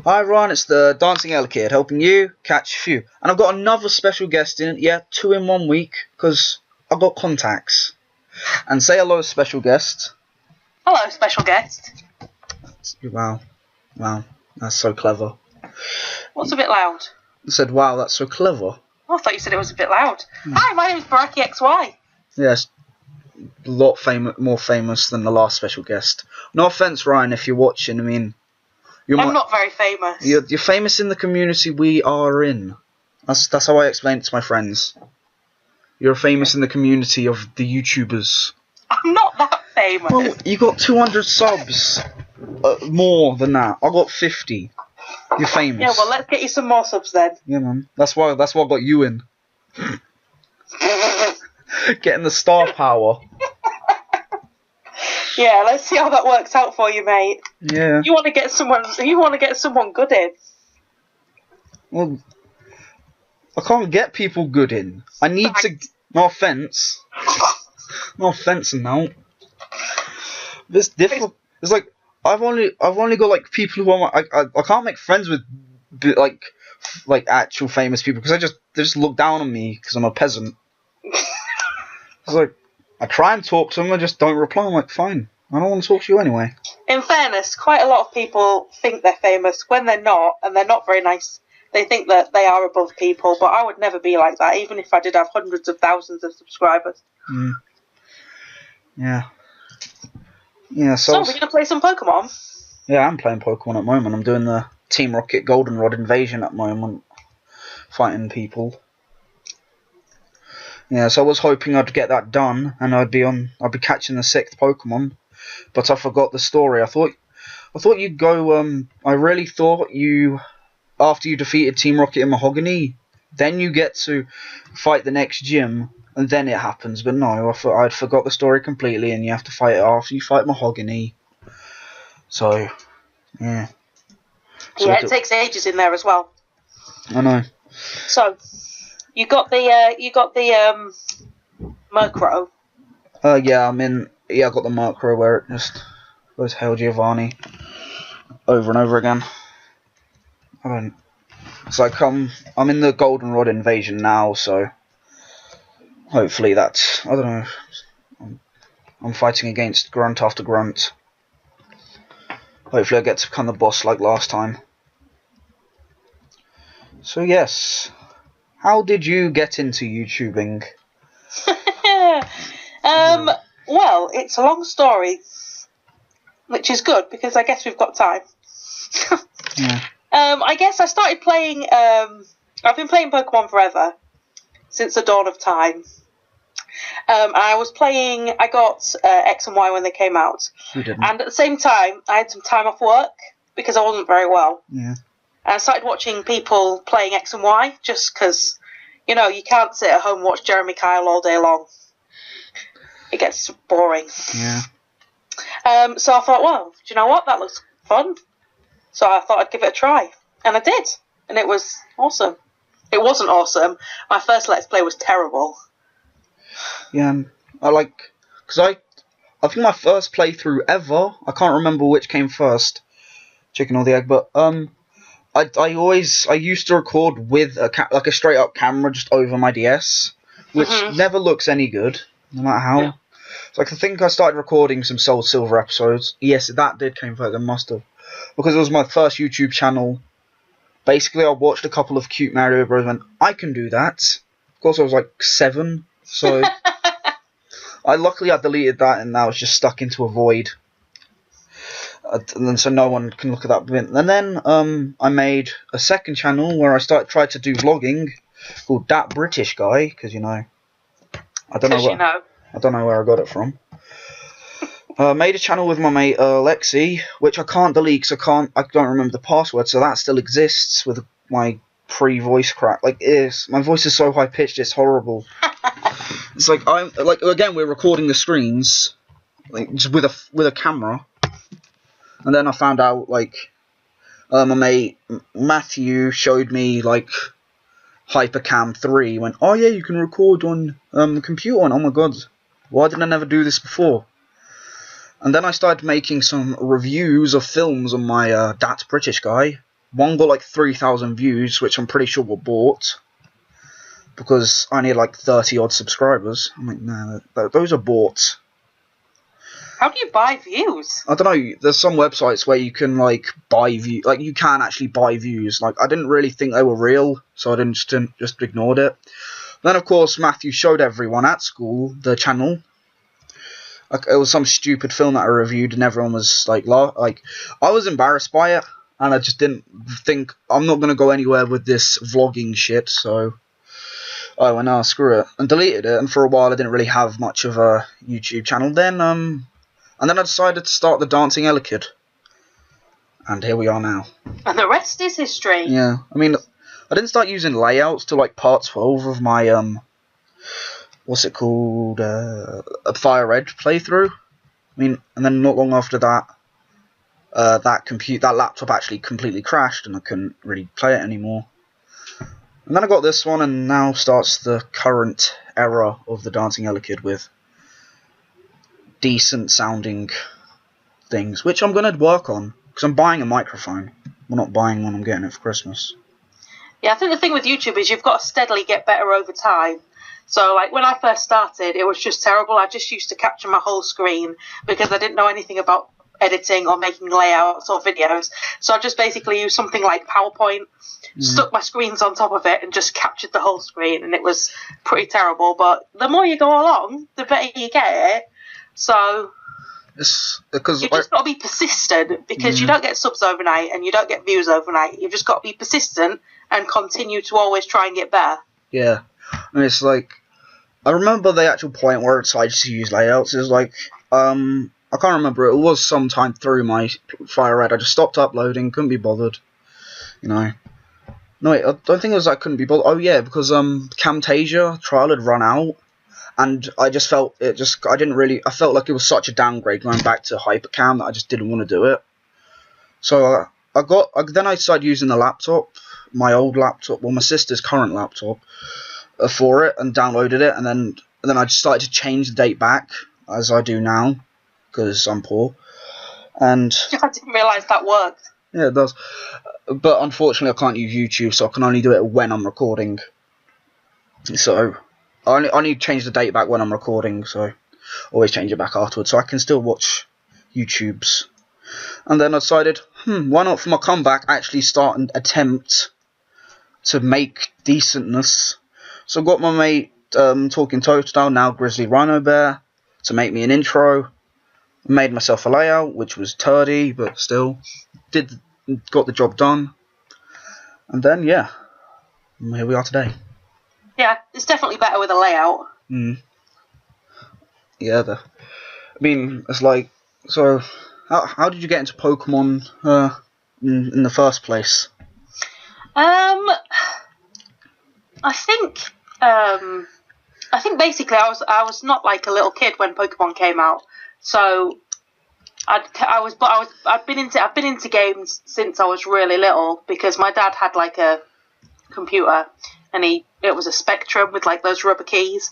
Hi Ron, it's the Dancing Elekid helping you catch a few. And I've got another special guest in, yeah, 2 in 1 week, because I've got contacts. And say hello, special guest. Hello, special guest. Wow, that's so clever. What's a bit loud? I said, wow, that's so clever. Oh, I thought you said it was a bit loud. Hi, my name is Burakki XY. Yes, a lot more famous than the last special guest. No offense, Ryan, if you're watching, I mean... I'm not very famous. You're famous in the community we are in. That's how I explain it to my friends. You're famous in the community of the YouTubers. I'm not that famous. Well, you got 200 subs. More than that. I got 50. You're famous. Yeah, well, let's get you some more subs then. Yeah, man. That's why I got you in. Getting the star power. Yeah, let's see how that works out for you, mate. Yeah. You want to get someone good in. Well, I can't get people good in. I need to. No offense. No offense, now. This difficult. It's like I've only got like people who I can't make friends with, like actual famous people because they just look down on me because I'm a peasant. It's like I try and talk to them, they just don't reply. I'm like, fine, I don't want to talk to you anyway. In fairness, quite a lot of people think they're famous when they're not, and they're not very nice. They think that they are above people, but I would never be like that, even if I did have hundreds of thousands of subscribers. Mm. Yeah. Yeah, so we're going to play some Pokemon? Yeah, I'm playing Pokemon at the moment. I'm doing the Team Rocket Goldenrod invasion at the moment. Fighting people. Yeah, so I was hoping I'd get that done and I'd be catching the 6th Pokemon. But I forgot the story. I thought you'd go I really thought you, after you defeated Team Rocket and Mahogany, then you get to fight the next gym and then it happens. But no, I'd forgot the story completely and you have to fight it after you fight Mahogany. So, yeah. So yeah, it takes ages in there as well. I know. So, you got the Murkrow. Yeah, I got the Murkrow where it just goes Hail Giovanni over and over again. It's like I'm in the Goldenrod invasion now, so hopefully that's, I don't know. I'm fighting against grunt after grunt. Hopefully I get to become the boss like last time. So yes, how did you get into YouTubing? Well, it's a long story, which is good because I guess we've got time. Yeah. I guess I started playing. I've been playing Pokemon forever, since the dawn of time. I was playing. I got X and Y when they came out, and at the same time, I had some time off work because I wasn't very well. Yeah. And I started watching people playing X and Y just because, you can't sit at home and watch Jeremy Kyle all day long. It gets boring. Yeah. So I thought, well, do you know what? That looks fun. So I thought I'd give it a try. And I did. And it was awesome. It wasn't awesome. My first Let's Play was terrible. Yeah, because I think my first playthrough ever, I can't remember which came first, chicken or the egg, but I used to record with a straight up camera just over my DS, which never looks any good, no matter how. Yeah. So I think I started recording some Soul Silver episodes. Yes, that did came first. I must have, because it was my first YouTube channel. Basically, I watched a couple of cute Mario Bros. And went, I can do that. Of course, I was like 7, so luckily I deleted that, and now it's just stuck into a void. And then so no one can look at that bit. And then I made a second channel where I tried to do vlogging called That British Guy, because I don't know where I got it from. Made a channel with my mate Lexi, which I can't delete because I don't remember the password, so that still exists with my pre-voice crack. My voice is so high pitched, it's horrible. It's like again we're recording the screens just with a camera, and then I found out my mate Matthew showed me Hypercam 3. Went, oh yeah, you can record on the computer. And oh my god, why did I never do this before? And then I started making some reviews of films on my That British Guy. one got like 3,000 views, which I'm pretty sure were bought, because I need like 30 odd subscribers. I'm like, no, those are bought. How do you buy views? I don't know. There's some websites where you can like buy views. Like you can actually buy views. Like I didn't really think they were real, so I just ignored it. Then of course Matthew showed everyone at school the channel. Like it was some stupid film that I reviewed, and everyone was like, I was embarrassed by it, and I just didn't think I'm not gonna go anywhere with this vlogging shit. So I went, oh, screw it, and deleted it. And for a while I didn't really have much of a YouTube channel. And then I decided to start the Dancing Elekid. And here we are now. And the rest is history. Yeah, I mean, I didn't start using layouts till like part 12 of my, what's it called, a Fire Red playthrough. I mean, and then not long after that, that laptop actually completely crashed and I couldn't really play it anymore. And then I got this one, and now starts the current era of the Dancing Elekid with decent sounding things, which I'm going to work on, because I'm buying a microphone. I'm not buying one, I'm getting it for Christmas. Yeah, I think the thing with YouTube is you've got to steadily get better over time. So, like, when I first started, it was just terrible. I just used to capture my whole screen because I didn't know anything about editing or making layouts or videos. So I just basically used something like PowerPoint, stuck my screens on top of it, and just captured the whole screen, and it was pretty terrible. But the more you go along, the better you get it. So because you've just got to be persistent, because you don't get subs overnight and you don't get views overnight. You've just got to be persistent and continue to always try and get better. Yeah, and it's like, I remember the actual point where I decided to use layouts. It was like, I can't remember, it was sometime through my Fire Red. I just stopped uploading, couldn't be bothered, you know. No, wait, I don't think it was I couldn't be bothered. Oh yeah, because Camtasia trial had run out. And I just felt I felt like it was such a downgrade going back to Hypercam that I just didn't want to do it. So then I started using the laptop, my old laptop, well, my sister's current laptop, for it, and downloaded it, and then I just started to change the date back, as I do now, because I'm poor. And I didn't realise that worked. Yeah, it does. But unfortunately I can't use YouTube, so I can only do it when I'm recording. So I need to change the date back when I'm recording, so always change it back afterwards, so I can still watch YouTubes. And then I decided, why not for my comeback actually start an attempt to make decentness. So I got my mate Talking Toadstool, now Grizzly Rhino Bear, to make me an intro. Made myself a layout, which was turdy, but still got the job done. And then yeah, here we are today. Yeah, it's definitely better with a layout. Yeah, I mean, it's like, so how did you get into Pokemon in the first place? I think basically I was not like a little kid when Pokemon came out, so I've been into games since I was really little, because my dad had like a computer, and it was a Spectrum with like those rubber keys,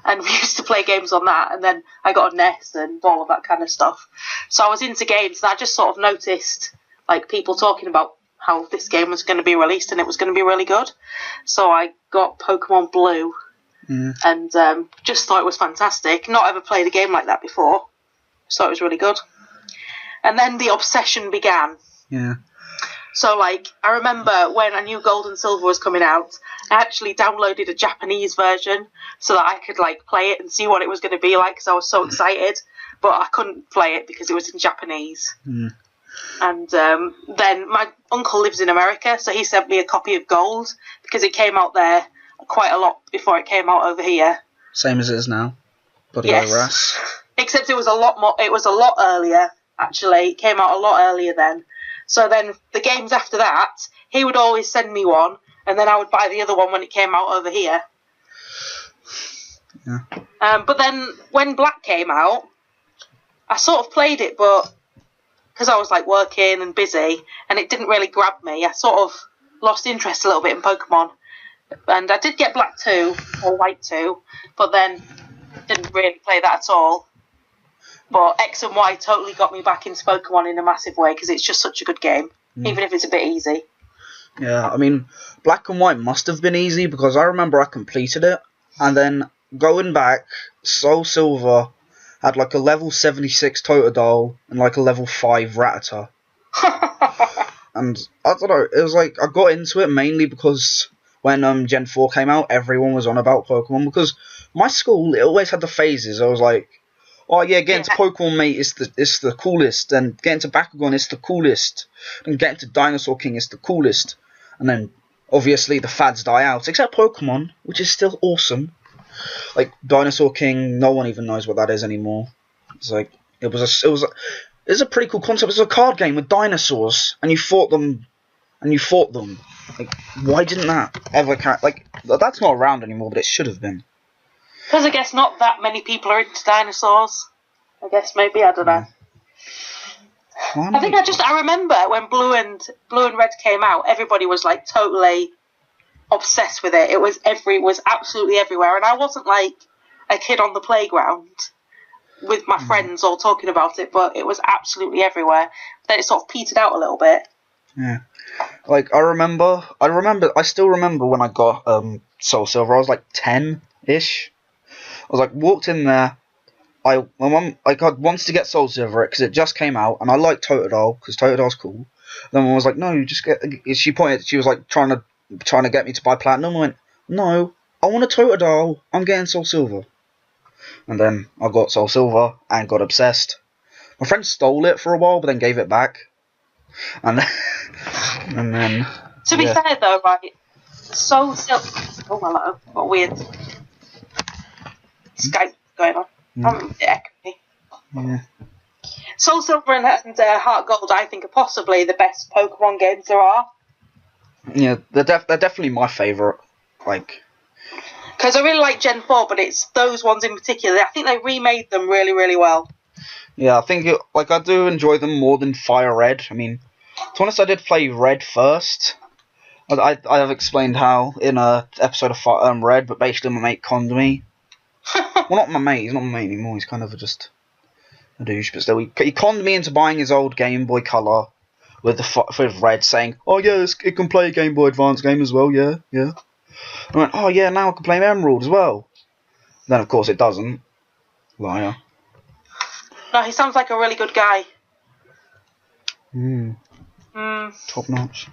and we used to play games on that. And then I got a NES and all of that kind of stuff. So I was into games, and I just sort of noticed like people talking about how this game was going to be released and it was going to be really good. So I got Pokemon Blue, and just thought it was fantastic. Not ever played a game like that before, so it was really good. And then the obsession began. Yeah. So, like, I remember when I knew Gold and Silver was coming out, I actually downloaded a Japanese version so that I could, like, play it and see what it was going to be like, because I was so excited. But I couldn't play it because it was in Japanese. And then my uncle lives in America, so he sent me a copy of Gold, because it came out there quite a lot before it came out over here. Same as it is now. Bloody yes. Except it was a lot earlier, actually. It came out a lot earlier then. So then the games after that, he would always send me one, and then I would buy the other one when it came out over here. Yeah. But then when Black came out, I sort of played it, but because I was like working and busy, and it didn't really grab me, I sort of lost interest a little bit in Pokemon. And I did get Black 2, or White 2, but then didn't really play that at all. But X and Y totally got me back into Pokemon in a massive way, because it's just such a good game, even if it's a bit easy. Yeah, I mean, Black and White must have been easy because I remember I completed it, and then going back, Soul Silver had like a level 76 Totodile and like a level 5 Rattata. And I don't know, it was like, I got into it mainly because when Gen 4 came out, everyone was on about Pokemon, because my school, it always had the phases. I was like, oh yeah, get into Pokemon Mate is the coolest, and get into Bakugan is the coolest, and get into Dinosaur King is the coolest. And then, obviously, the fads die out, except Pokemon, which is still awesome. Like, Dinosaur King, no one even knows what that is anymore. It's like, it's a pretty cool concept. It's a card game with dinosaurs, and you fought them. Like, why didn't that ever like, that's not around anymore, but it should have been. Because I guess not that many people are into dinosaurs. I guess maybe, I don't know. I remember when Blue and Red came out, everybody was like totally obsessed with it. It was absolutely everywhere, and I wasn't like a kid on the playground with my friends all talking about it, but it was absolutely everywhere. Then it sort of petered out a little bit. Yeah. Like, I still remember when I got Soul Silver. I was like 10-ish. I was like, walked in there. My mum, like, I wanted to get Soul Silver because it just came out, and I like Totodile because Totodile's cool. Then mum was like, no, you just get. She was like trying to get me to buy Platinum. I went, no, I want a Totodile. I'm getting Soul Silver. And then I got Soul Silver and got obsessed. My friend stole it for a while, but then gave it back. And then. To be fair though, right, Soul Silver. Oh hello, what weird Skype going on. Yeah. Soul Silver and Heart Gold, I think, are possibly the best Pokemon games there are. Yeah, they're definitely my favourite. Like, because I really like Gen 4, but it's those ones in particular. I think they remade them really, really well. Yeah, I think I do enjoy them more than Fire Red. I mean, to be honest, I did play Red first. I have explained how in a episode of Red, but basically my mate conned me. Well, not my mate. He's not my mate anymore. He's kind of just a douche, but still, he conned me into buying his old Game Boy Color with Red, saying, "Oh yeah, it can play a Game Boy Advance game as well." Yeah. I went, "Oh yeah, now I can play Emerald as well." Then of course it doesn't. Liar. No, he sounds like a really good guy. Top notch.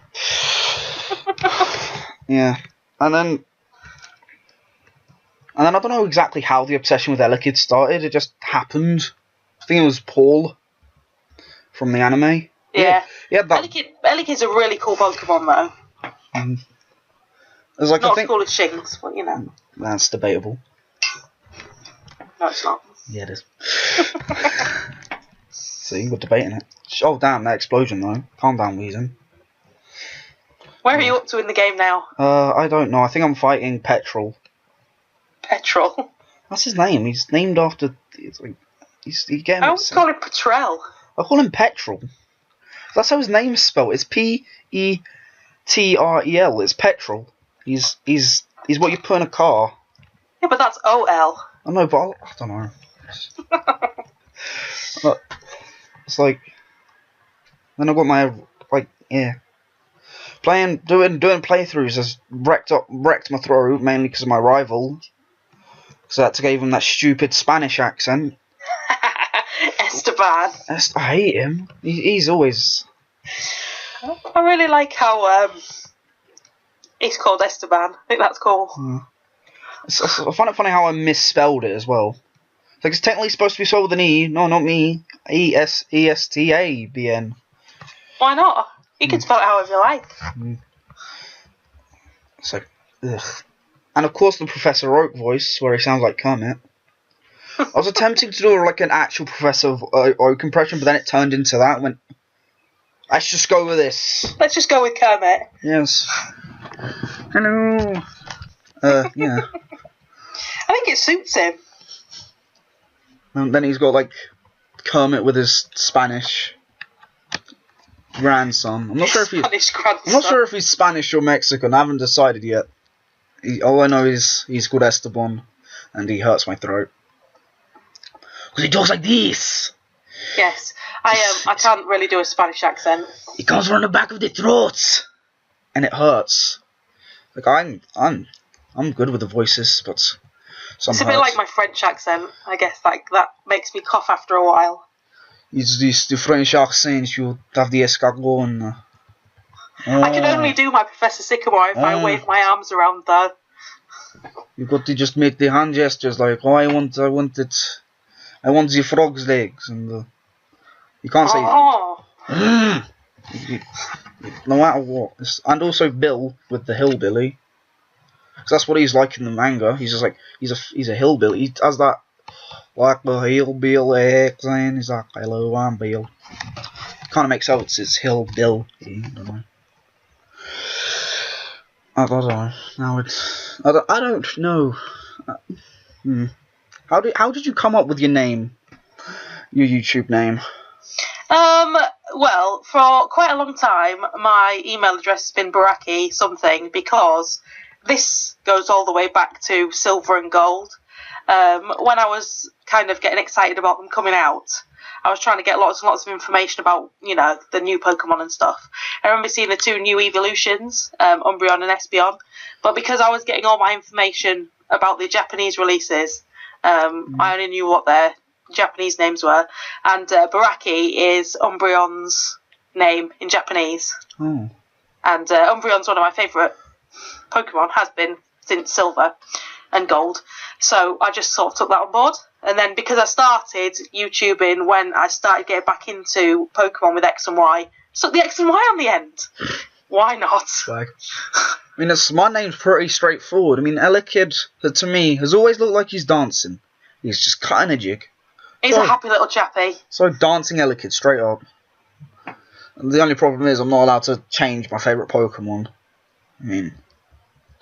Yeah, and then I don't know exactly how the obsession with Elekid started. It just happened. I think it was Paul from the anime. Yeah. Yeah. Elekid's a really cool Pokemon though. It's like, not as cool as Shinx, but you know. That's debatable. No, it's not. Yeah, it is. See, we're debating it. Oh damn, that explosion though. Calm down, Weezing. Where are you up to in the game now? I don't know. I think I'm fighting Petrol. Petrol? That's his name. He's named after. I always call him Petrel. I call him Petrol. That's how his name's spelled. It's Petrel. It's Petrol. He's what you put in a car. Yeah, but that's OL. I know, but I don't know. It's like. Then I got my doing playthroughs has wrecked my throat, mainly because of my rival. Because I had to give him that stupid Spanish accent. Esteban. I hate him. He's always. I really like how he's called Esteban. I think that's cool. I find it funny how I misspelled it as well. Like, it's technically supposed to be spelled with an E. No, not me. Estaban. Why not? You can spell it however you like. It's like, ugh. And of course the Professor Oak voice, where he sounds like Kermit. I was attempting to do like an actual Professor Oak impression, but then it turned into that. I went, let's just go with this. Let's just go with Kermit. Yes. Hello. Yeah. I think it suits him. And then he's got like Kermit with his Spanish grandson. I'm not sure if he's Spanish or Mexican. I haven't decided yet. All I know is he's called Esteban, and he hurts my throat because he talks like this. Yes, I can't really do a Spanish accent. He comes from the back of the throat. and it hurts. Like I'm good with the voices, but some It's a hurts. bit like my French accent, I guess. Like that makes me cough after a while. It's this the French accent. You have the escargot and. I can only do my Professor Sycamore if I wave my arms around there. You got to just make the hand gestures like, oh, I want it. I want the frog's legs, and you can't say. No matter what. And also Bill with the hillbilly, because that's what he's like in the manga. He's just like he's a hillbilly. He has that like the hillbilly accent. He's like, hello, I'm Bill. Kind of makes sense. It's hillbilly. I don't know. I don't know. Now it's I don't know. How did you come up with your name? Your YouTube name? Well, for quite a long time, my email address has been Burakki something, because this goes all the way back to Silver and Gold. When I was kind of getting excited about them coming out, I was trying to get lots and lots of information about, the new Pokemon and stuff. I remember seeing the 2 new evolutions, Umbreon and Espeon, but because I was getting all my information about the Japanese releases, I only knew what their Japanese names were, and Burakki is Umbreon's name in Japanese. Oh. And Umbreon's one of my favourite Pokemon, has been since Silver and Gold, so I just sort of took that on board. And then because I started YouTubing when I started getting back into Pokemon with X and Y, stuck the X and Y on the end. Why not? Like, I mean, my name's pretty straightforward. I mean, Elekid, to me, has always looked like he's dancing. He's just cutting a jig. He's a happy little chappy. So dancing Elekid, straight up. And the only problem is I'm not allowed to change my favourite Pokemon. I mean...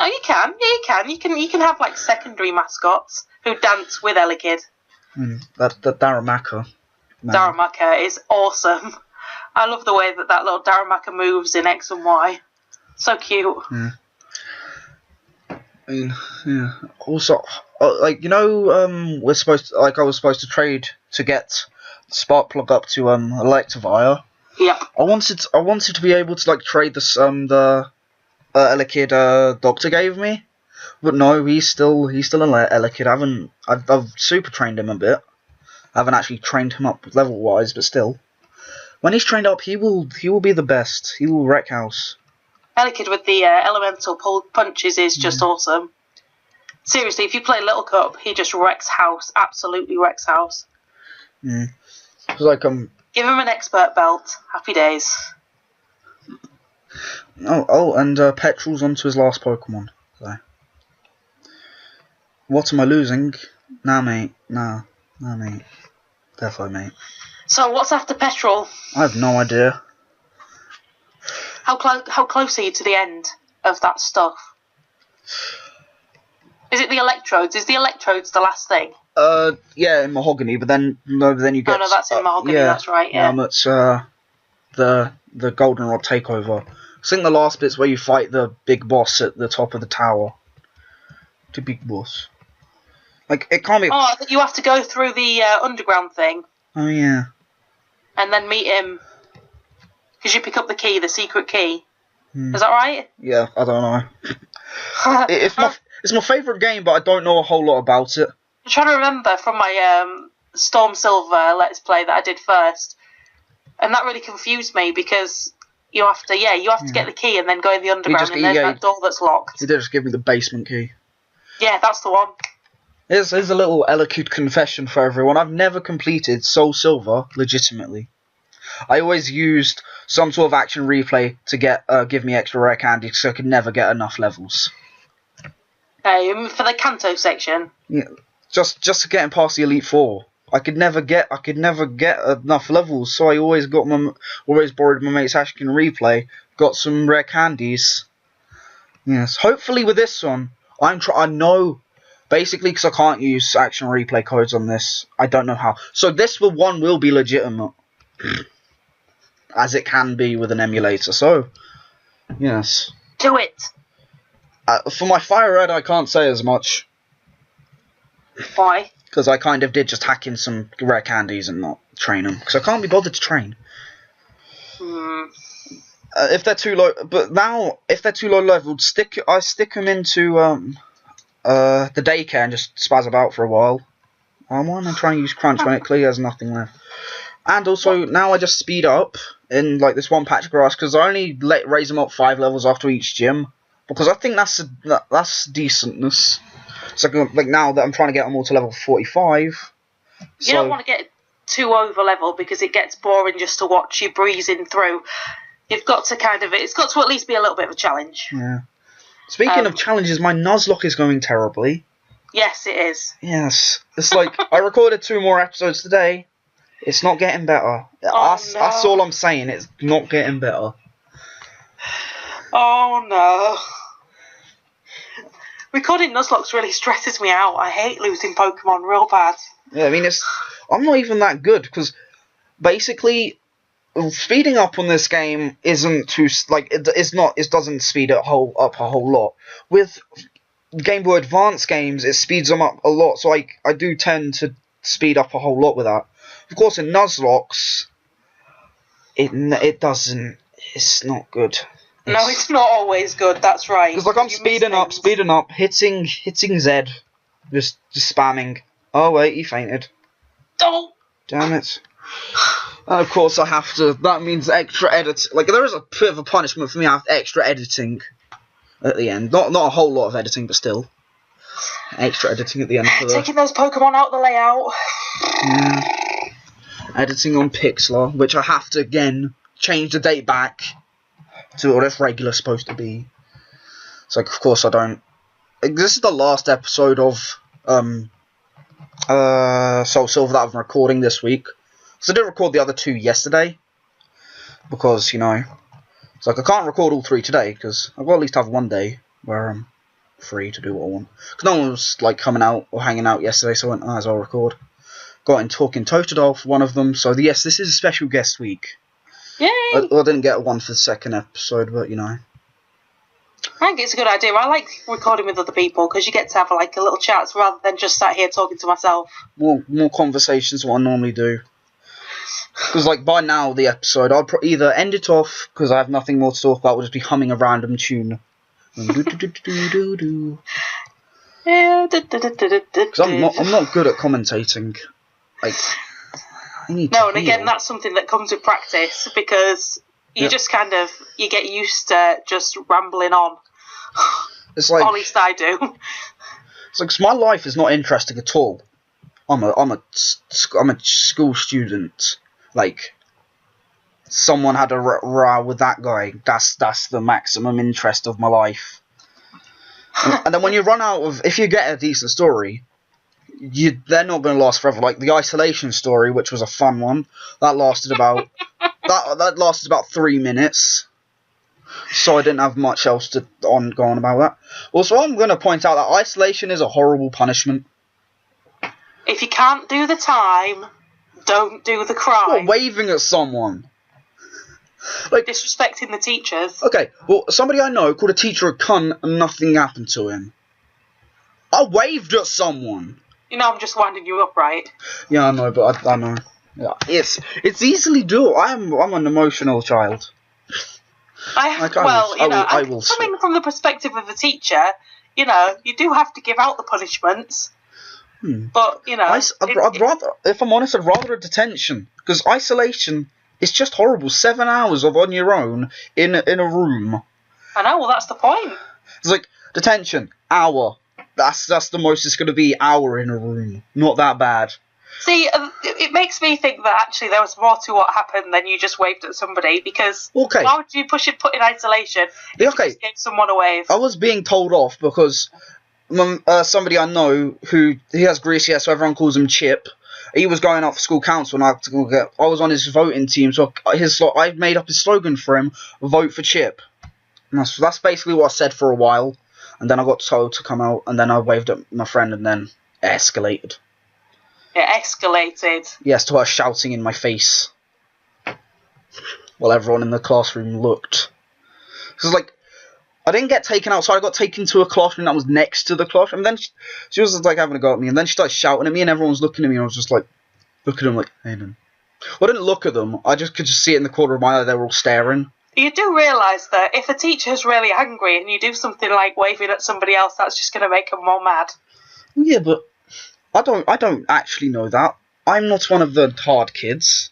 Oh, you can. Yeah, you can. You can have, like, secondary mascots who dance with Elekid. That Darumaka. Darumaka is awesome. I love the way that little Darumaka moves in X and Y. So cute. Yeah. I mean, yeah. Also, I was supposed to trade to get Sparkplug up to Electivire. Yep. I wanted to be able to trade the Elekid Doctor gave me, but no, he's still a Elekid. I've super trained him a bit. I haven't actually trained him up level wise, but still, when he's trained up, he will be the best. He will wreck house. Elekid with the elemental punches is just awesome. Seriously, if you play Little Cup, he just wrecks house. Absolutely wrecks house. It's like give him an expert belt. Happy days. And Petrel's onto his last Pokemon. So. What am I losing? Nah, mate. Nah, mate. Defo, mate. So what's after Petrol? I have no idea. How close are you to the end of that stuff? Is it the Electrodes? Is the Electrodes the last thing? Yeah, in Mahogany, but then you get... Oh, no, that's in Mahogany, that's right, yeah. It's, the Goldenrod takeover. I think the last bit's where you fight the big boss at the top of the tower. The big boss. Like, it can't be... Oh, I think you have to go through the underground thing. Oh, yeah. And then meet him. Because you pick up the key, the secret key. Is that right? Yeah, I don't know. It's my favourite game, but I don't know a whole lot about it. I'm trying to remember from my Storm Silver Let's Play that I did first. And that really confused me because... You have to get the key and then go in the underground and there's that door that's locked. He did just give me the basement key. Yeah, that's the one. Here's a little Elekid confession for everyone. I've never completed Soul Silver legitimately. I always used some sort of action replay to give me extra rare candy because I could never get enough levels. For the Kanto section? Yeah, just to getting past the Elite Four. I could never get enough levels, so I always borrowed my mate's Ashkin replay, got some rare candies. Yes, hopefully with this one, I know, basically because I can't use action replay codes on this, I don't know how. So this one will be legitimate, as it can be with an emulator, so, yes. Do it! For my Fire Red, I can't say as much. Why? Because I kind of did just hack in some rare candies and not train them. Because I can't be bothered to train. If they're too low, but now if they're too low leveled, I stick them into the daycare and just spaz about for a while. Why am I trying to use crunch when it clearly has nothing left? And also now I just speed up in like this one patch of grass because I only raise them up 5 levels after each gym because I think that's decentness. So like now that I'm trying to get them all to level 45. You don't want to get too over level because it gets boring just to watch you breezing through. You've got to it's got to at least be a little bit of a challenge. Yeah. Speaking of challenges, my Nuzlocke is going terribly. Yes, it is. Yes. It's like, I recorded 2 more episodes today. It's not getting better. That's all I'm saying. It's not getting better. Oh, no. Recording Nuzlocke really stresses me out. I hate losing Pokemon real bad. Yeah, I mean, I'm not even that good, because basically, speeding up on this game isn't too, like, it doesn't speed it up a whole lot. With Game Boy Advance games, it speeds them up a lot, so I do tend to speed up a whole lot with that. Of course, in Nuzlocke, it doesn't. It's not good. No, it's not always good. That's right. Because like I'm speeding up, hitting Z, just spamming. Oh wait, he fainted. Oh, damn it! And of course, I have to. That means extra edit. Like there is a bit of a punishment for me. I have extra editing at the end. Not a whole lot of editing, but still. Extra editing at the end for taking those Pokemon out of the layout. Yeah. Editing on Pixlr, which I have to again change the date back to what it's regular supposed to be. So of course I don't. This is the last episode of Soul Silver that I'm recording this week. So I did record the other 2 yesterday because it's like I can't record all 3 today because I've got to at least have one day where I'm free to do what I want. Because no one was like coming out or hanging out yesterday, so I went, as I'll record. Got in talking Totodile for one of them, so yes, this is a special guest week. Yay! I didn't get one for the second episode, but I think it's a good idea. I like recording with other people because you get to have like a little chat rather than just sat here talking to myself. More conversations than what I normally do. Because like by now the episode, I'll either end it off because I have nothing more to talk about, or just be humming a random tune. Because I'm not good at commentating. Like, I need to and again, that's something that comes with practice because you just you get used to just rambling on. It's like, at least I do. It's like, 'cause my life is not interesting at all. I'm a school student. Like, someone had a row with that guy. That's the maximum interest of my life. And then when you run out of, if you get a decent story, they're not going to last forever. Like the isolation story, which was a fun one, that lasted about that lasted about 3 minutes. So I didn't have much else to go on about that. Also, I'm going to point out that isolation is a horrible punishment. If you can't do the time, don't do the crime. What, waving at someone? Like disrespecting the teachers. Okay, well, somebody I know called a teacher a cunt and nothing happened to him. I waved at someone. I'm just winding you up, right? Yeah, I know, but I know. Yeah, it's easily doable. I'm an emotional child. I will coming from the perspective of the teacher, you do have to give out the punishments. But I'd rather, if I'm honest, I'd rather a detention because isolation is just horrible. 7 hours of on your own in a room. I know. Well, that's the point. It's like detention, hour. That's the most it's going to be, hour in a room. Not that bad. See, it makes me think that actually there was more to what happened than you just waved at somebody, because why would you put in isolation if you just gave someone a wave? I was being told off because somebody I know he has greasy hair, so everyone calls him Chip. He was going up for school council, and I was on his voting team, so I made up his slogan for him: "Vote for Chip." And that's basically what I said for a while. And then I got told to come out, and then I waved at my friend, and then it escalated. It escalated? Yes, to her shouting in my face. While everyone in the classroom looked. Because, I didn't get taken outside, I got taken to a classroom that was next to the classroom. And then she was, having a go at me, and then she started shouting at me, and everyone was looking at me, and I was just, looking at them, hey, man. Well, I didn't look at them, I just could see it in the corner of my eye, they were all staring. You do realise that if a teacher's really angry and you do something like waving at somebody else, that's just going to make them more mad. Yeah, but I don't actually know that. I'm not one of the hard kids.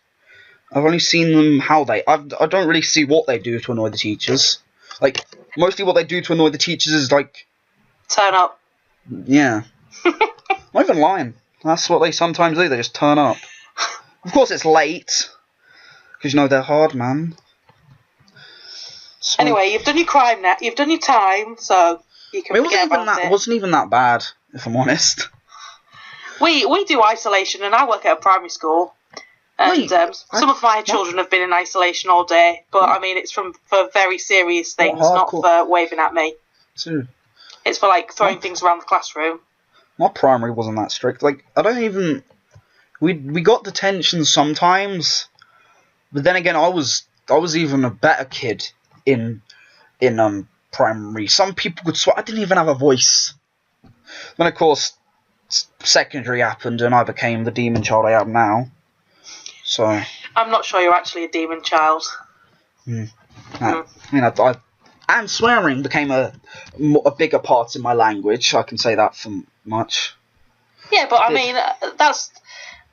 I've only seen them I don't really see what they do to annoy the teachers. Like, mostly what they do to annoy the teachers is like... Turn up. Yeah. Not even lying. That's what they sometimes do, they just turn up. Of course it's late. Because, they're hard, man. So, anyway, you've done your crime now. You've done your time, so you can forget about it. It wasn't even that bad, if I'm honest. We do isolation, and I work at a primary school. And some of my children have been in isolation all day, but I mean, it's for very serious things, not for waving at me. It's for like throwing things around the classroom. My primary wasn't that strict. Like, I don't even... We got detention sometimes, but then again, I was even a better kid in primary. Some people could swear. I didn't even have a voice. Then of course, secondary happened, and I became the demon child I am now. So I'm not sure you're actually a demon child. And swearing became a bigger part in my language. I can say that for much. Yeah, but I mean, that's...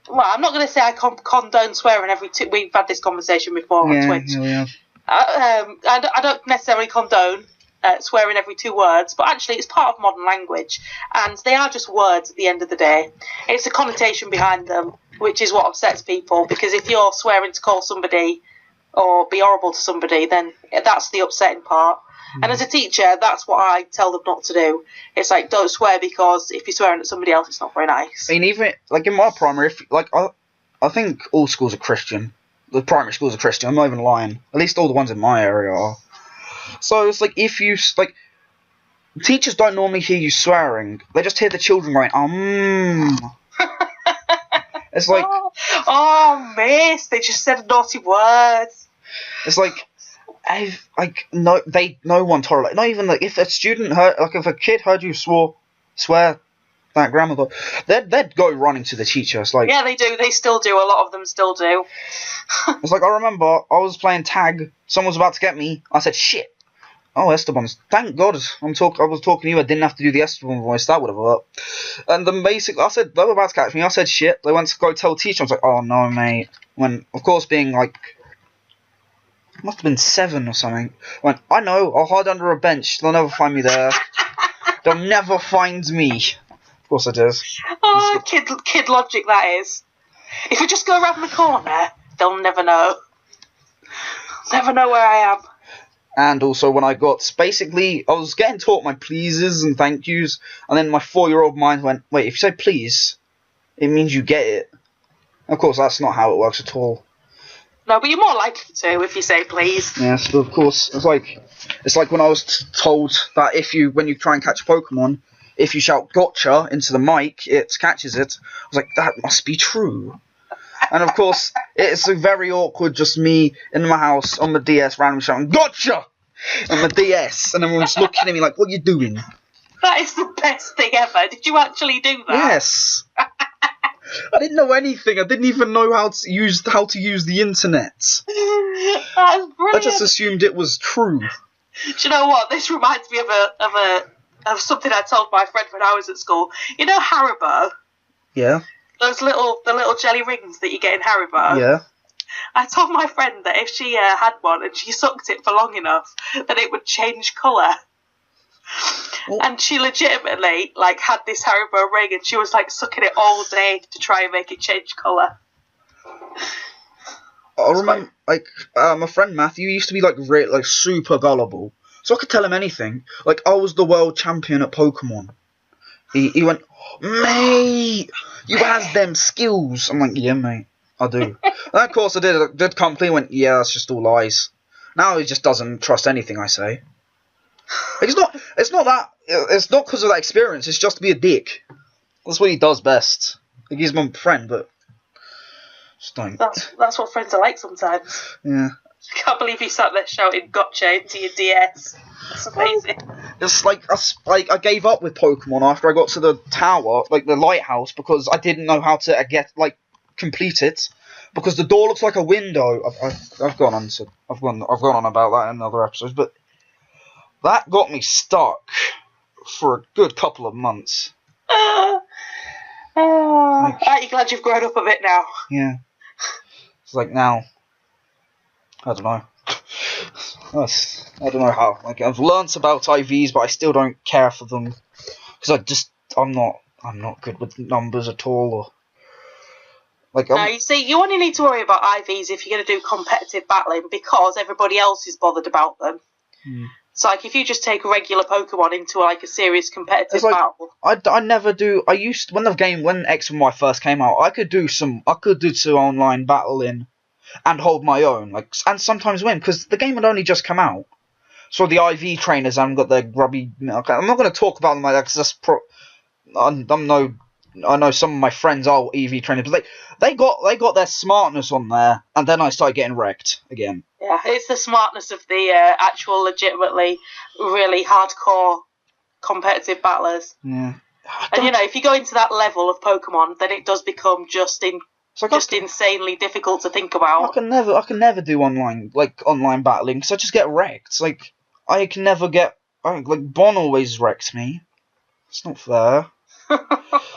Well, I'm not going to say I condone swearing every two... We've had this conversation before on Twitch. Yeah. I don't necessarily condone swearing every 2 words, but actually it's part of modern language, and they are just words at the end of the day. It's the connotation behind them, which is what upsets people, because if you're swearing to call somebody or be horrible to somebody, then that's the upsetting part. And as a teacher, that's what I tell them not to do. It's like, don't swear, because if you're swearing at somebody else, it's not very nice. I mean, even like in my primary, I think all schools are Christian. The primary schools are Christian. I'm not even lying. At least all the ones in my area are. So it's like, if you teachers don't normally hear you swearing. They just hear the children going, It's like, oh, miss, they just said a naughty word. It's like, no one tolerates. Not even if a student if a kid heard you swear that grammar, they'd go running to the teacher. It's like, yeah, they do. They still do. A lot of them still do. It's like, I remember I was playing tag. Someone was about to get me. I said, shit. Oh, Esteban's. Thank God I was talking to you. I didn't have to do the Esteban voice. That would have worked. And then basically, I said, they were about to catch me. I said, shit. They went to go tell the teacher. I was like, oh, no, mate. When, of course, being like, must have been 7 or something. Went, I know. I'll hide under a bench. They'll never find me there. They'll never find me. Of course I did. Oh, kid logic that is. If we just go around the corner, they'll never know. Never know where I am. And also when I got, basically, I was getting taught my pleases and thank yous, and then my 4-year-old mind went, wait, if you say please, it means you get it. Of course, that's not how it works at all. No, but you're more likely to if you say please. Yes, but of course, it's like when I was told that when you try and catch a Pokemon, if you shout gotcha into the mic, it catches it. I was like, that must be true. And of course, it's very awkward, just me in my house on the DS randomly shouting, gotcha! On the DS, and everyone's looking at me like, what are you doing? That is the best thing ever. Did you actually do that? Yes. I didn't know anything. I didn't even know how to use the internet. That's brilliant. I just assumed it was true. Do you know what? This reminds me of something I told my friend when I was at school. You know Haribo? Yeah. The little jelly rings that you get in Haribo? Yeah. I told my friend that if she had one and she sucked it for long enough, that it would change colour. Oh. And she legitimately had this Haribo ring, and she was sucking it all day to try and make it change colour. I remember, my friend Matthew used to be super gullible, so I could tell him anything. I was the world champion at Pokemon. He went, mate, you has them skills. I'm like, yeah, mate, I do. And of course I did completely went, yeah, that's just all lies. Now he just doesn't trust anything I say. It's not because of that experience, it's just to be a dick. That's what he does best. He's my friend, but just don't. That's what friends are like sometimes. Yeah. I can't believe you sat there shouting gotcha into your DS. That's amazing. It's I gave up with Pokemon after I got to the tower, the lighthouse, because I didn't know how to complete it. because the door looks like a window. I've gone on about that in other episodes, but that got me stuck for a good couple of months. Aren't you glad you've grown up a bit now? Yeah. It's like now, I don't know. I don't know how. Like, I've learnt about IVs, but I still don't care for them because I'm not good with numbers at all. Or like, no, you see, you only need to worry about IVs if you're going to do competitive battling because everybody else is bothered about them. It's like if you just take a regular Pokemon into like a serious competitive battle. I never do. I used when X and Y first came out, I could do some online battling and hold my own, and sometimes win because the game had only just come out. So the IV trainers haven't got their grubby. Okay, I'm not going to talk about them like that because I know some of my friends are EV trainers, but they got their smartness on there, and then I started getting wrecked again. Yeah, it's the smartness of the actual, legitimately, really hardcore competitive battlers. Yeah. And if you go into that level of Pokemon, then it does become just insanely difficult to think about. I can never do online battling because I just get wrecked. Like I can never get Bon always wrecks me. It's not fair.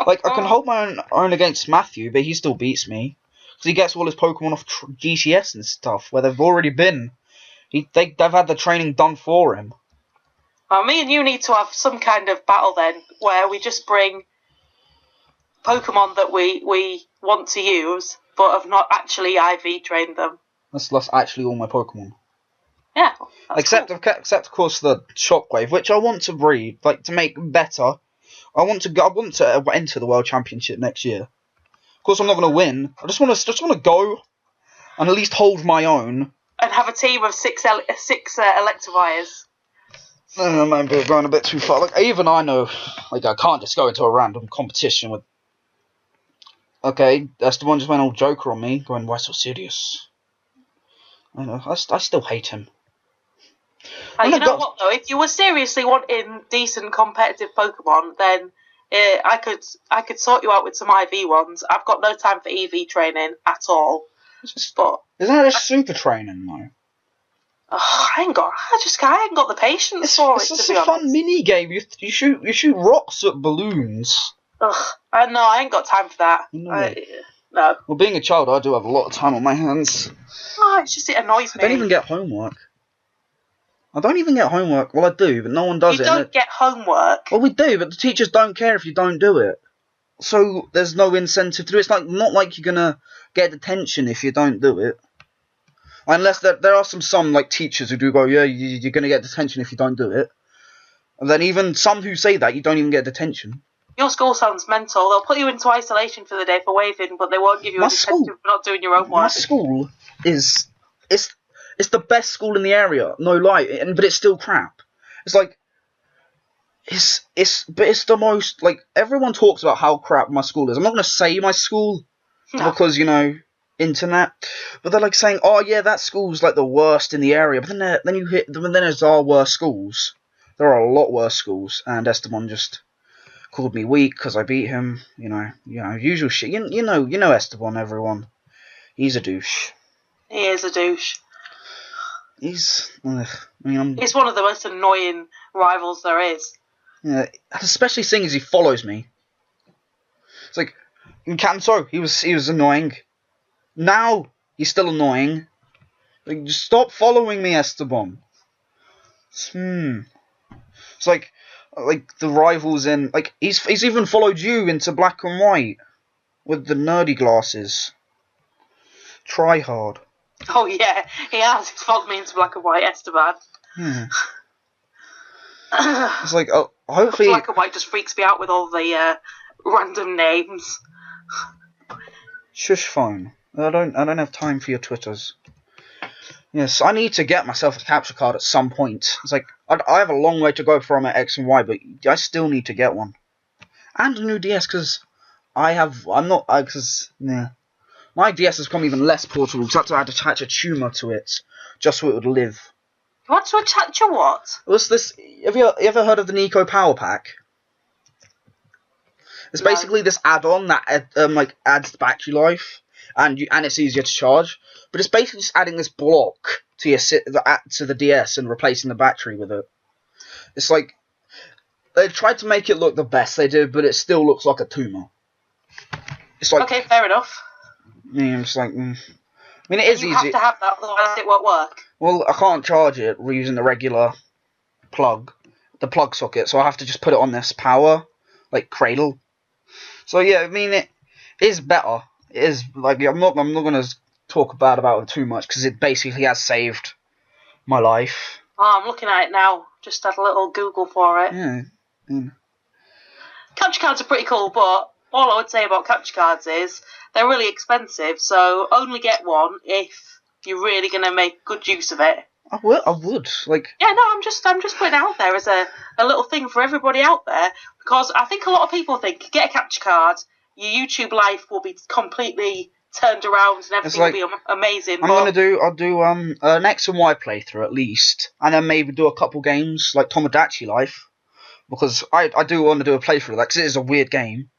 Like I can hold my own against Matthew, but he still beats me because he gets all his Pokemon off GTS and stuff where they've already been. They've had the training done for him. Well, me and you need to have some kind of battle then, where we just bring Pokemon that we want to use, but have not actually IV trained them. That's actually all my Pokemon. Yeah. Except of course the Shockwave, which I want to breed, to make better. I want to enter the World Championship next year. Of course, I'm not going to win. I just want to go and at least hold my own. And have a team of six Electivires. I might be going a bit too far. Even I know, I can't just go into a random competition with. Okay, that's the one just went all Joker on me, going, why so serious? I know, I still hate him. You know what though? If you were seriously wanting decent competitive Pokemon, then I could sort you out with some IV ones. I've got no time for EV training at all. But isn't that just super training though? I ain't got the patience for it. It's just a fun mini game. You shoot rocks at balloons. I ain't got time for that. No. Well, being a child, I do have a lot of time on my hands. Oh, it annoys me. I don't even get homework. Well, I do, but no one does it. You don't get homework. Well, we do, but the teachers don't care if you don't do it. So there's no incentive to do it. It's not like you're gonna get detention if you don't do it. Unless there are some teachers who do go, yeah, you're gonna get detention if you don't do it. And then even some who say that, you don't even get detention. Your school sounds mental. They'll put you into isolation for the day for waving, but they won't give you a detention for not doing your own work. My school is it's the best school in the area, no lie, but it's still crap. It's the most everyone talks about how crap my school is. I'm not gonna say my school because internet, but they're saying, oh yeah, that school's the worst in the area. But then there's our worst schools. There are a lot worse schools, and Esteban just called me weak because I beat him. Usual shit. You know Esteban, everyone. He's a douche. He is a douche. He's one of the most annoying rivals there is. Yeah, especially seeing as he follows me. It's in Kanto, he was annoying. Now he's still annoying. Just stop following me, Esteban. It's the rivals in he's even followed you into Black and White with the nerdy glasses. Try hard. Oh yeah, he has. He's followed me into Black and White, Esteban. Yeah. It's hopefully Black and White just freaks me out with all the random names. Shush phone. I don't have time for your Twitters. Yes, I need to get myself a capture card at some point. It's I have a long way to go from X and Y, but I still need to get one. And a new DS because my DS has become even less portable because I had to attach a tumour to it just so it would live. You want to attach a what? What's this? Have you ever heard of the Nico Power Pack? It's basically this add-on that adds battery life, and it's easier to charge. But it's basically just adding this block to the DS and replacing the battery with it. It's like they tried to make it look the best they did, but it still looks like a tumor. It's like okay, fair enough. Yeah, it's like. I mean, it is you easy. have to have that, otherwise it won't work. Well, I can't charge it using the regular plug, the plug socket, so I have to just put it on this power, like cradle. So yeah, I mean it is better. It is like I'm not gonna talk about it too much because it basically has saved my life. Oh, I'm looking at it now. Just had a little Google for it. Yeah. Capture cards are pretty cool, but all I would say about capture cards is they're really expensive, so only get one if you're really going to make good use of it. I would. Like. Yeah, no, I'm just putting it out there as a little thing for everybody out there, because I think a lot of people think, get a capture card, your YouTube life will be completely turned around and everything will be amazing. I'll do an X and Y playthrough at least, and then maybe do a couple games like Tomodachi Life, because I do want to do a playthrough of that, because it is a weird game.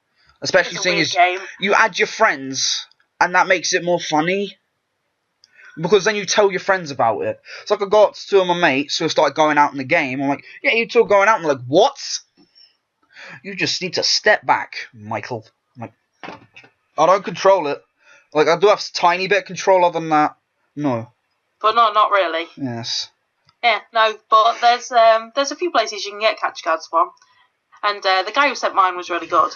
Especially seeing as you add your friends, and that makes it more funny. Because then you tell your friends about it. It's like I got two of my mates who started going out in the game. I'm like, yeah, you two are going out. And they're like, what? You just need to step back, Michael. I'm like, I don't control it. Like, I do have a tiny bit of control other than that. No. But no, not really. Yes. Yeah, no, but there's a few places you can get capture cards from. And the guy who sent mine was really good.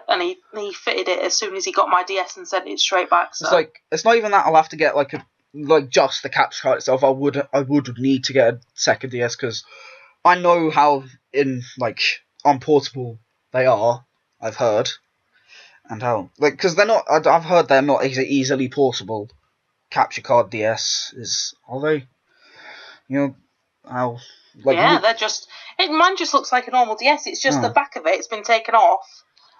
And he fitted it as soon as he got my DS and sent it straight back. So. It's not even that I'll have to get just the capture card itself. I would need to get a second DS because I know how unportable they are. I've heard, and how because they're not. I've heard they're not easily portable. Capture card DS are they? You know how yeah, they're just. Mine just looks like a normal DS. It's just the back of it's been taken off.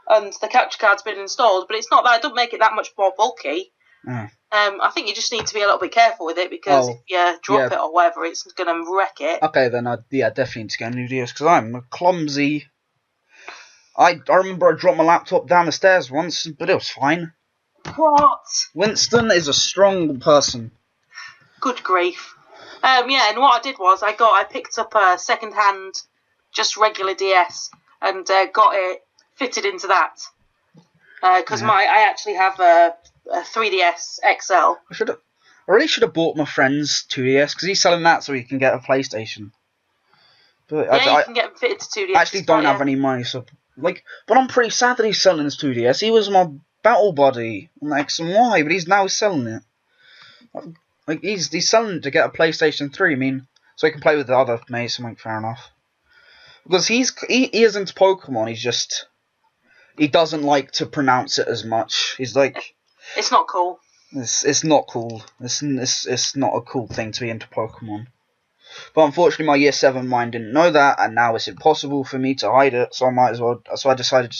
And the capture card's been installed, but it's not that. It doesn't make it that much more bulky. I think you just need to be a little bit careful with it because if you drop it or whatever, it's going to wreck it. Okay, then I definitely need to get a new DS because I'm clumsy. I remember I dropped my laptop down the stairs once, but it was fine. What? Winston is a strong person. Good grief. Yeah, and what I did was I picked up a second-hand, just regular DS and got it fitted into that because I actually have a 3DS XL. I really should have bought my friend's 2DS because he's selling that so he can get a PlayStation. But yeah, you can get them fitted to 2DS. I actually don't have any money, so but I'm pretty sad that he's selling his 2DS. He was my battle buddy on X and Y, but he's now selling it. He's selling it to get a PlayStation 3. I mean, so he can play with the other mates. I'm like, fair enough. Because he is into Pokemon. He doesn't like to pronounce it as much. He's like, it's not cool. It's not cool. It's not a cool thing to be into Pokemon. But unfortunately, my Year 7 mind didn't know that, and now it's impossible for me to hide it. So I might as well. So I decided,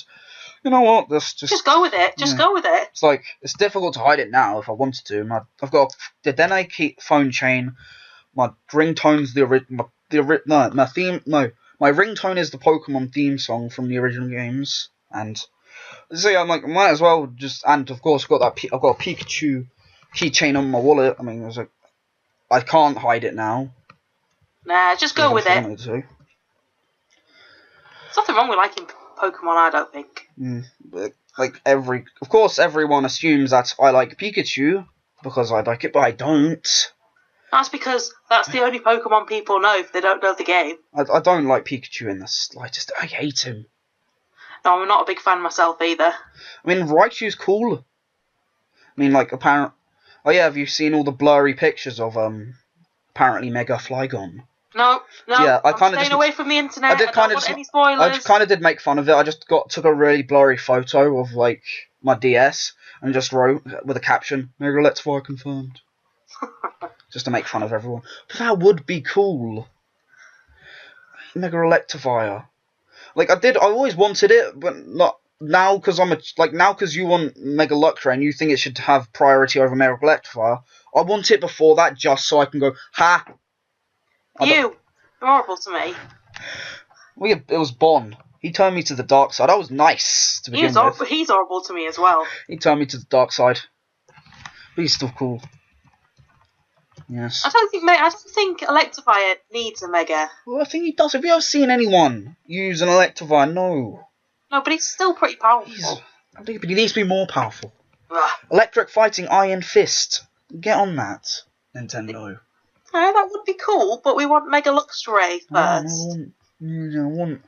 you know what? Just go with it. Just go with it. It's like it's difficult to hide it now if I wanted to. I've got the Dene phone chain. My ringtone's my theme. No, my ringtone is the Pokemon theme song from the original games. And so I'm like, might as well just. And of course, I've got a Pikachu keychain on my wallet. I mean, I can't hide it now. Nah, just go with it. There's nothing wrong with liking Pokemon, I don't think. But of course, everyone assumes that I like Pikachu because I like it, but I don't. That's because that's the only Pokemon people know if they don't know the game. I don't like Pikachu in the slightest. I hate him. No, I'm not a big fan myself either. I mean, Raichu's cool. I mean, apparently... Oh yeah, have you seen all the blurry pictures of, apparently Mega Flygon? No, yeah, I'm staying away from the internet. I don't want any spoilers. I just kind of did make fun of it. I just took a really blurry photo of, my DS and just wrote with a caption, Mega Electivire confirmed. Just to make fun of everyone. But that would be cool. Mega Electivire. I always wanted it, but not now because because you want Mega Luctra and you think it should have priority over Mega Electivire. I want it before that just so I can go, ha! You're horrible to me. It was Bon. He turned me to the dark side. I was nice to begin with. He's horrible to me as well. He turned me to the dark side. But he's still cool. Yes. I don't think Electivire needs a Mega. Well, I think he does. Have you ever seen anyone use an Electivire? No. No, but he's still pretty powerful. But he needs to be more powerful. Ugh. Electric Fighting Iron Fist. Get on that, Nintendo. No, that would be cool, but we want Mega Luxray first. I want.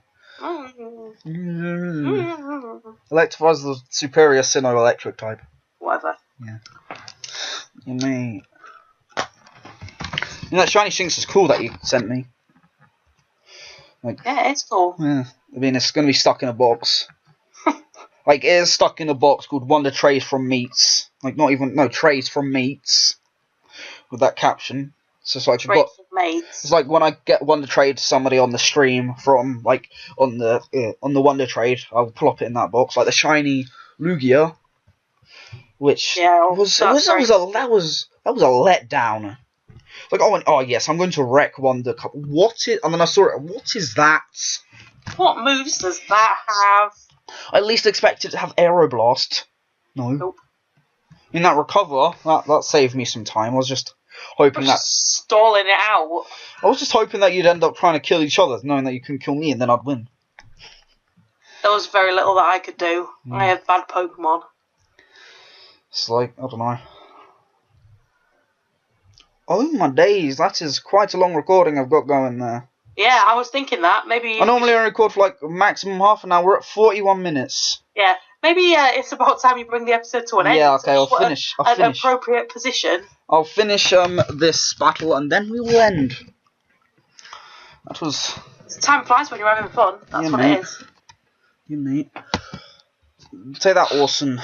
Electivire's the superior Sinnoh electric type. Whatever. Yeah. You mean? You know, that shiny Shinx is cool that you sent me. Like, yeah, it's cool. Yeah, I mean, it's going to be stuck in a box. Like, it is stuck in a box called Wonder Trays from Meats. Like, Trays from Meats. With that caption. So it's like, it's like when I get Wonder Trade to somebody on the stream from, like, on the Wonder Trade, I'll plop it in that box. Like the shiny Lugia. Which was a letdown. Like, oh yes, I'm going to wreck Wonder Cup. And then I saw it. What is that? What moves does that have? I at least expected to have Aeroblast. No. Nope. In that recover, that saved me some time. I was just hoping stalling it out. I was just hoping that you'd end up trying to kill each other, knowing that you couldn't kill me, and then I'd win. There was very little that I could do. I have bad Pokemon. It's like, I don't know. Oh my days, that is quite a long recording I've got going there. Yeah, I was thinking that. Maybe I normally only record for like maximum half an hour. We're at 41 minutes. Yeah, maybe it's about time you bring the episode to an end. Yeah, okay, I'll finish. An appropriate position. I'll finish this battle and then we will end. That was... Time flies when you're having fun. That's what it is. You mate. Say that, Orson.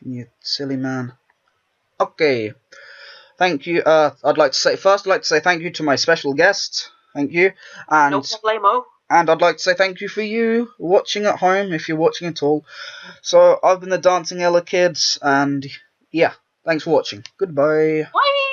You silly man. Okay. Thank you. I'd like to say thank you to my special guest. Thank you. And no problemo. And I'd like to say thank you for you watching at home, if you're watching at all. So I've been the Dancing Elekid, and yeah, thanks for watching. Goodbye. Bye.